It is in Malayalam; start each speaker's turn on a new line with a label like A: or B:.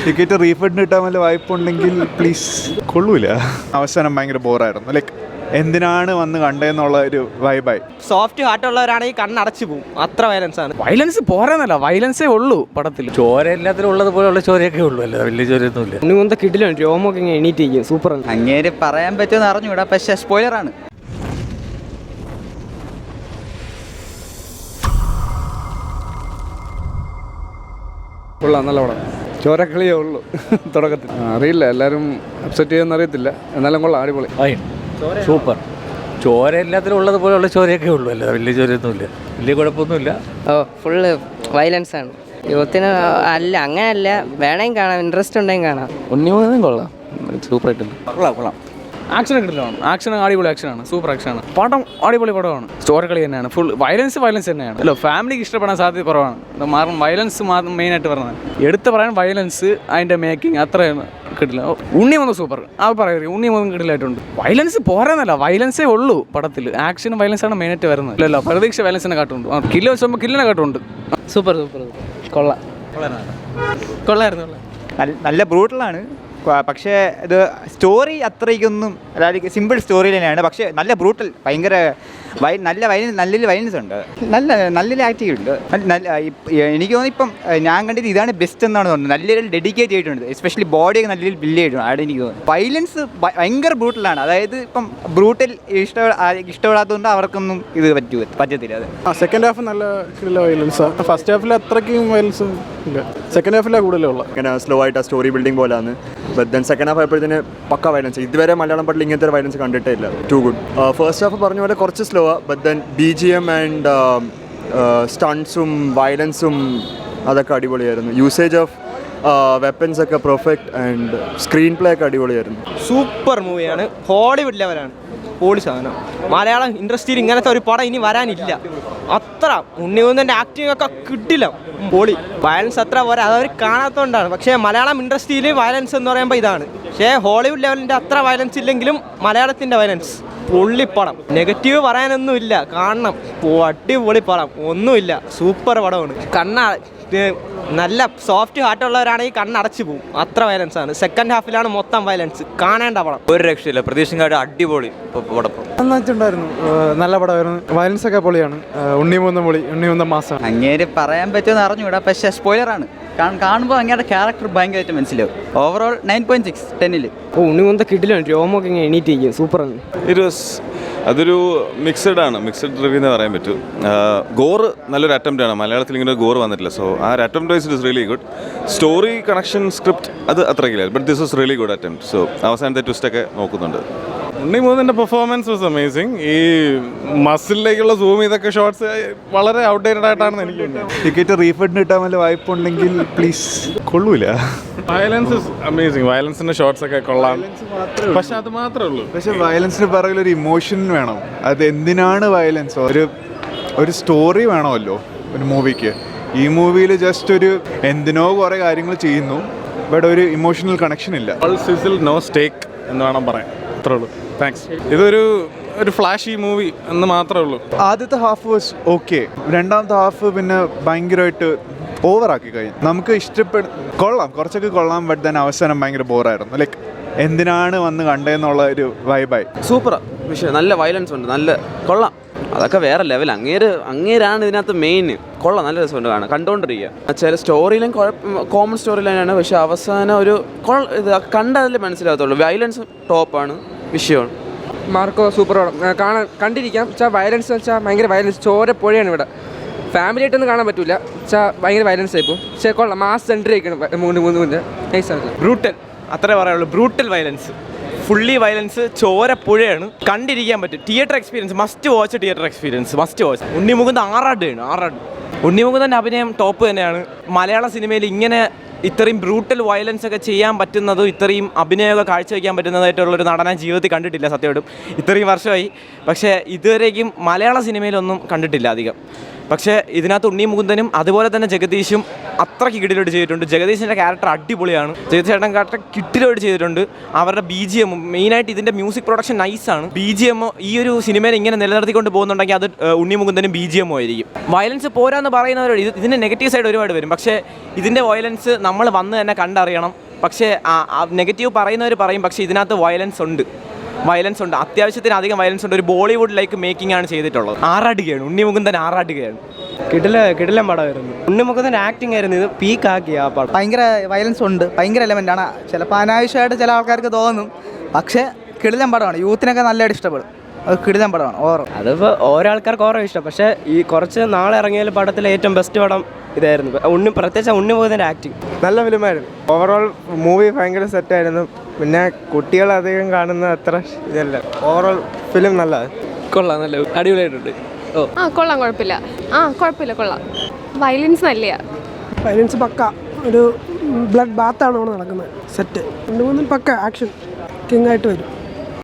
A: ടിക്കറ്റ് റീഫണ്ട് കിട്ടാൻ വല്ല വായ്പുണ്ടെങ്കിൽ പ്ലീസ്. കൊള്ളൂല. അവസാനം ഭയങ്കര ബോറായിരുന്നു. ലൈക്ക് എന്തിനാണ് വന്ന് കണ്ടതെന്നുള്ള ഒരു വൈബായി.
B: സോഫ്റ്റ് ഹാർട്ട് ഉള്ളവരാണെങ്കിൽ കണ്ണടച്ചു പോകും, അത്ര വയലൻസ് ആണ്.
C: വയലൻസ് പോരാന്നല്ല, വയലൻസേ ഉള്ളൂ പടത്തിൽ. ചോര എല്ലാത്തിലും ഉള്ളതുപോലെയുള്ള ചോരയൊക്കെ ഉള്ളൂ, അല്ല വലിയ ചോരയൊന്നുമില്ല.
B: ഉണ്ണിമുന്ത കിടിലാണ്, രോമൊക്കെ ഇങ്ങനെ എണീറ്റിരിക്കും, സൂപ്പറാണ്.
D: അങ്ങേര് പറയാൻ പറ്റുമെന്ന് അറിഞ്ഞൂടാ, പക്ഷേ സ്പോയിലറാണ്.
E: കൊള്ളാം, നല്ല പടം. ചോരക്കളിയേ ഉള്ളൂ തുടക്കത്തിൽ. അറിയില്ല, എല്ലാവരും അപ്സെറ്റ് ചെയ്യുമെന്ന് അറിയത്തില്ല, എന്നാലും കൊള്ളാം, അടിപൊളി.
C: സൂപ്പർ. ചോര എല്ലാത്തിലും ഉള്ളതുപോലെയുള്ള ചോരയൊക്കെ ഉള്ളൂ, അല്ല വലിയ ചോരയൊന്നുമില്ല, വലിയ കുഴപ്പമൊന്നുമില്ല.
F: ഫുള്ള് വയലൻസ് ആണ്. യുവത്തിന് അല്ല, അങ്ങനെയല്ല, വേണമെങ്കിൽ കാണാം, ഇൻട്രസ്റ്റ് ഉണ്ടെങ്കിൽ കാണാം.
C: ഉണ്ണിമുഖം കൊള്ളാം, സൂപ്പറായിട്ടുണ്ട്.
E: കൊള്ളാം. ആക്ഷൻ കിട്ടില്ലാണ്, ആക്ഷൻ അടിപൊളി ആക്ഷനാണ്, സൂപ്പർ ആക്ഷനാണ്. പടം അടിപൊളി പടമാണ്. ചോരക്കളി തന്നെയാണ്, ഫുൾ വയലൻസ് തന്നെയാണ്. അല്ലോ, ഫാമിലിക്ക് ഇഷ്ടപ്പെടാൻ സാധ്യത കുറവാണ്. മാറും വയലൻസ് മെയിനായിട്ട് പറഞ്ഞത്. എടുത്ത് പറയാൻ വയലൻസ്, അതിൻ്റെ മേക്കിംഗ് അത്രയാണ് കിട്ടില്ല. ഉണ്ണിമുഖം സൂപ്പർ, അത് പറയുക. ഉണ്ണിമുഖം കിട്ടില്ലായിട്ടുണ്ട്. വയലൻസ് പോരാന്നല്ല, വയലൻസേ ഉള്ളൂ പടത്തിൽ. ആക്ഷനും വയലൻസാണ് മെയിനായിട്ട് വരുന്നത്. അല്ലല്ലോ, പ്രതീക്ഷ വയലൻസിനെ കാട്ടുണ്ട്. കില്ല് വെച്ചുമ്പോൾ കില്ലിനെ കാട്ടുണ്ട്.
F: സൂപ്പർ കൊള്ളാം.
B: കൊള്ളായിരുന്നു.
D: നല്ല ബ്രൂട്ടലാണ്, പക്ഷേ ഇത് സ്റ്റോറി അത്രയ്ക്കൊന്നും, അതായത് സിമ്പിൾ സ്റ്റോറി തന്നെയാണ്, പക്ഷേ നല്ല ബ്രൂട്ടൽ, ഭയങ്കര നല്ല വയലൻസ് ഉണ്ട്, നല്ല ആക്ടിങ് ഉണ്ട്. എനിക്ക് തോന്നുന്നു ഇപ്പം ഞാൻ കണ്ടിട്ട് ഇതാണ് ബെസ്റ്റ് എന്നാണ് തോന്നുന്നത്. നല്ല രീതിയിൽ ഡെഡിക്കേറ്റ് ചെയ്തിട്ടുണ്ട്, എസ്പെഷ്യലി ബോഡിയൊക്കെ നല്ല രീതിയിൽ ബിൽഡ് ചെയ്തിട്ടുണ്ട്. അവിടെ എനിക്ക് തോന്നുന്നു വയലൻസ് ഭയങ്കര ബ്രൂട്ടലാണ്. അതായത് ഇപ്പം ബ്രൂട്ടൽ ഇഷ്ടപ്പെടാത്തതുകൊണ്ട് അവർക്കൊന്നും ഇത് പറ്റത്തില്ല. അത്
E: സെക്കൻഡ് ഹാഫ് നല്ല വയലൻസാണ്. ഫസ്റ്റ് ഹാഫിൽ അത്രയ്ക്കും വയലൻസ് ഇല്ല, സെക്കൻഡ് ഹാഫിലാണ് കൂടുതലുള്ള.
G: ഇങ്ങനെ സ്ലോ ആയിട്ട് ആ സ്റ്റോറി ബിൽഡിംഗ് പോലെയാണ്. ബട്ട് ദെൻ സെക്കൻഡ് ഹാഫ് ആയപ്പോഴത്തേന് പക്ക വയലൻസ്. ഇതുവരെ മലയാളം പടത്തിൽ ഇങ്ങനത്തെ വയലൻസ് കണ്ടിട്ടേ ഇല്ല. To good. ഫസ്റ്റ് ഹാഫ് പറഞ്ഞ പോലെ കുറച്ച് slow, but then BGM and സ്റ്റൺസും വയലൻസും അതൊക്കെ അടിപൊളിയായിരുന്നു. യൂസേജ് ഓഫ് വെപ്പൻസ് ഒക്കെ പെർഫെക്റ്റ് ആൻഡ് സ്ക്രീൻ പ്ലേ ഒക്കെ അടിപൊളിയായിരുന്നു.
B: സൂപ്പർ മൂവിയാണ്, ഹോളിവുഡ് ലെവലാണ്, പൊളി സാധനം. മലയാളം ഇൻഡസ്ട്രിയിൽ ഇങ്ങനത്തെ ഒരു പടം ഇനി വരാനില്ല. അത്ര ഉണ്ണിമുഖൻ്റെ ആക്ടിങ് ഒക്കെ കിട്ടില്ല, പൊളി. വയലൻസ് അത്ര പോരാ, അതവർ കാണാത്തതുകൊണ്ടാണ്. പക്ഷേ മലയാളം ഇൻഡസ്ട്രിയിൽ വയലൻസ് എന്ന് പറയുമ്പോൾ ഇതാണ്. പക്ഷേ ഹോളിവുഡ് ലെവലിൻ്റെ അത്ര വയലൻസ് ഇല്ലെങ്കിലും മലയാളത്തിൻ്റെ വയലൻസ് പൊള്ളിപ്പടം. നെഗറ്റീവ് പറയാനൊന്നുമില്ല, കാണണം. അടിപൊളി പടം, ഒന്നുമില്ല, സൂപ്പർ പടമാണ്. നല്ല സോഫ്റ്റ് ഹാർട്ട് ഉള്ളവരാണെങ്കിൽ കണ്ണടച്ചു പോകും, അത്ര വയലൻസ് ആണ്. സെക്കൻഡ് ഹാഫിലാണ് മൊത്തം വയലൻസ്, കാണേണ്ട പടം.
D: ഒരു രക്ഷയില്ല, പ്രതീക്ഷക്കാട് അടിപൊളി പടം.
E: നന്നായിട്ടുണ്ടായിരുന്നു, നല്ല പടമായിരുന്നു. വയലൻസ് ഒക്കെ പൊളിയാണ്. ഉണ്ണിമുഖം മാസമാണ്.
D: അങ്ങേര് പറയാൻ പറ്റുമെന്ന് അറിഞ്ഞൂടാ, പക്ഷേ സ്പോയിലറാണ്. കാണുമ്പോൾ അങ്ങയുടെ ക്യാരക്ടർ ഭയങ്കരമായിട്ട് മനസ്സിലാവും. ഓവറോൾ 9.6 10-ൽ.
B: ഉണ്ണിമുന്ത കിടിലാണ്, രോമൊക്കെ ഇങ്ങനെ എണീറ്റിരിക്കും, സൂപ്പറാണ്.
H: അതൊരു മിക്സഡ് റിവ്യൂ എന്ന് പറയാൻ പറ്റും. ഗോറ് നല്ലൊരു അറ്റംപ്റ്റ് ആണ്. മലയാളത്തിൽ ഇങ്ങനെ ഗോറ് വന്നിട്ടില്ല. സോ ആ ഒരു attempt wise it is really good. Story connection script അത് അത്രയ്ക്കില്ല, but this is really good attempt. So അവസാനത്തെ ട്വിസ്റ്റൊക്കെ നോക്കുന്നുണ്ട്.
E: ഉണ്ണിമുഖത്തിൻ്റെ പെർഫോമൻസ് വാസ് അമേസിങ്. ഈ മസിലിലേക്കുള്ള സൂം ഇതൊക്കെ ഷോർട്സ് വളരെ ഔട്ട്ഡേറ്റഡ് ആയിട്ടാണ് എനിക്ക്.
A: ടിക്കറ്റ് റീഫണ്ട് കിട്ടാൻ വല്ല വായ്പുണ്ടെങ്കിൽ പ്ലീസ്. കൊള്ളൂല.
E: Violence amazing. വയലൻസിൻ്റെ ഷോർട്സ് ഒക്കെ കൊള്ളാം, പക്ഷെ അത് മാത്രമേ ഉള്ളൂ.
A: പക്ഷെ വയലൻസിന് പിറകിൽ ഒരു ഇമോഷൻ വേണം. അത് എന്തിനാണ് വയലൻസ്? ഒരു സ്റ്റോറി വേണമല്ലോ ഒരു മൂവിക്ക്. ഈ മൂവിയിൽ ജസ്റ്റ് ഒരു എന്തിനോ കുറേ കാര്യങ്ങൾ ചെയ്യുന്നു, ബട്ട് ഒരു ഇമോഷണൽ കണക്ഷൻ ഇല്ല.
E: ഓൾ സിസിൽ നോ സ്റ്റേക്ക് എന്ന് വേണം പറയാൻ, അത്രേ ഉള്ളൂ. താങ്ക്സ്. ഇതൊരു ഫ്ലാഷി മൂവി എന്ന് മാത്രമേ ഉള്ളൂ.
A: ആദ്യത്തെ ഹാഫ് വാസ് ഓക്കെ, രണ്ടാമത്തെ ഹാഫ് പിന്നെ ഭയങ്കരമായിട്ട് ഓവറാക്കി കഴിഞ്ഞു. നമുക്ക് കൊള്ളാം, കുറച്ചൊക്കെ കൊള്ളാം, ബട്ട് ദെൻ അവസാനം ഭയങ്കര ബോറായിരുന്നു. ലൈക്ക് എന്തിനാണ് വന്ന് കണ്ടതെന്നുള്ള ഒരു വൈബായി.
I: സൂപ്പറാ വിഷയം, നല്ല വയലൻസ് ഉണ്ട്, നല്ല കൊള്ളാം. അതൊക്കെ വേറെ ലെവൽ. അങ്ങേരാണ് ഇതിനകത്ത് മെയിൻ. കൊള്ളാം, നല്ല രസമുണ്ട് കാണാൻ, കണ്ടുകൊണ്ടിരിക്കുക. ചില സ്റ്റോറിയിലും കോമൺ സ്റ്റോറി ലൈനാണ്, പക്ഷെ അവസാനം ഒരു ഇത് കണ്ടതിൽ മനസ്സിലാകത്തുള്ളൂ. വയലൻസ് ടോപ്പാണ്, വിഷയമാണ്.
F: മാർക്കോ സൂപ്പർ പടം, കണ്ടിരിക്കാം. വയലൻസ് വെച്ചാൽ ഭയങ്കര വയലൻസ്, ചോരപ്പുഴയാണ് ഇവിടെ. ഫാമിലി ആയിട്ടൊന്നും കാണാൻ പറ്റില്ല, ഭയങ്കര വയലൻസ് ആയിപ്പോൾ. പക്ഷേ കൊള്ളാം, മാസ് സെൻട്രി ആയിക്കണം. മൂന്ന് നൈസാണ്.
B: ബ്രൂട്ടൽ, അത്രേ പറയുള്ളൂ. ബ്രൂട്ടൽ വയലൻസ്, ഫുള്ളി വയലൻസ്, ചോരപ്പുഴയാണ്, കണ്ടിരിക്കാൻ പറ്റും. Theatre experience, must watch. ഉണ്ണിമുഖം ആറാട്. ഉണ്ണിമുഖത്തിൻ്റെ അഭിനയം ടോപ്പ് തന്നെയാണ്. മലയാള സിനിമയിൽ ഇങ്ങനെ ഇത്രയും ബ്രൂട്ടൽ വയലൻസ് ഒക്കെ ചെയ്യാൻ പറ്റുന്നതും ഇത്രയും അഭിനയമൊക്കെ കാഴ്ചവെക്കാൻ പറ്റുന്നതായിട്ടുള്ളൊരു നടനെ ജീവിതത്തിൽ കണ്ടിട്ടില്ല സത്യമായിട്ടും. ഇത്രയും വർഷമായി, പക്ഷേ ഇതുവരേക്കും മലയാള സിനിമയിലൊന്നും കണ്ടിട്ടില്ല അധികം. പക്ഷേ ഇതിനകത്ത് ഉണ്ണി മുകുന്ദനും അതുപോലെ തന്നെ ജഗദീഷും അത്രയ്ക്ക് കിടിലോട്ട് ചെയ്തിട്ടുണ്ട്. ജഗദീഷിൻ്റെ ക്യാരക്ടർ അടിപൊളിയാണ്. ജഗദീഷ് ചേട്ടൻ ക്യാരക്ടർ കിടിലോട്ട് ചെയ്തിട്ടുണ്ട്. അവരുടെ BGM മെയിനായിട്ട് ഇതിൻ്റെ മ്യൂസിക് പ്രൊഡക്ഷൻ നൈസാണ്. BGM ഈ ഒരു സിനിമയിൽ ഇങ്ങനെ നിലനിർത്തിക്കൊണ്ട് പോകുന്നുണ്ടെങ്കിൽ അത് ഉണ്ണി മുകുന്ദനും BGM ആയിരിക്കും. വയലൻസ് പോരാന്ന് പറയുന്നവരോട് ഇതിൻ്റെ നെഗറ്റീവ് സൈഡ് ഒരുപാട് വരും. പക്ഷേ ഇതിൻ്റെ വയലൻസ് നമ്മൾ വന്ന് തന്നെ കണ്ടറിയണം. പക്ഷേ നെഗറ്റീവ് പറയുന്നവർ പറയും, പക്ഷേ ഇതിനകത്ത് വയലൻസ് ഉണ്ട്. അത്യാവശ്യത്തിന് അധികം വയലൻസ് ഉണ്ട്. ഒരു ബോളിവുഡ് ലൈക്ക് മേക്കിംഗ് ആണ് ചെയ്തിട്ടുള്ളത്. ആറാടുകയാണ് ഉണ്ണി മുകുന്ദൻ, ആറാടുകയാണ്. കിടിലം പടമായിരുന്നു. ഉണ്ണി മുകുന്ദൻ ആക്ടിങ് ആയിരുന്നു, ഇത് പീക്കാക്കി ആ പടം.
J: ഭയങ്കര വയലൻസ് ഉണ്ട്, ഭയങ്കര എലമെൻ്റാണ്. ചിലപ്പോൾ അനാവശ്യമായിട്ട് ചില ആൾക്കാർക്ക് തോന്നും, പക്ഷേ കിടിലം പടമാണ്. യൂത്തിനൊക്കെ നല്ലതായിട്ട് ഇഷ്ടപ്പെടും. അത് കിടിലം പടമാണ്.
B: അതിപ്പോൾ ഓരോ ആൾക്കാർക്ക് ഓരോ ഇഷ്ടം. പക്ഷേ ഈ കുറച്ച് നാളെ ഇറങ്ങിയ പടത്തിലെ ഏറ്റവും ബെസ്റ്റ് പടം ഇതായിരുന്നു. പ്രത്യേകിച്ച് ഉണ്ണി മുകുന്ദൻ്റെ ആക്ടിങ് നല്ല ഫിലിമായിരുന്നു. ഓവറോൾ മൂവി ഭയങ്കര സെറ്റായിരുന്നു. പിന്നെ കുട്ടികൾ അധികം കാണുന്ന അത്ര ഇതല്ല. ഓവറോൾ ഫിലിം നല്ലതാണ്.
F: കൊള്ളാം, നല്ല അടിപൊളിയായിട്ടുണ്ട്.
K: കൊള്ളാം, കുഴപ്പമില്ല, കൊള്ളാം. വയലൻസ് നല്ലയാ.
L: വയലൻസ് പക്ക ഒരു ബ്ലഡ് ബാത്താണ് അവിടെ നടക്കുന്നത്. സെറ്റ് 2-3 പക്ക ആക്ഷൻ കിങ് ആയിട്ട് വരും.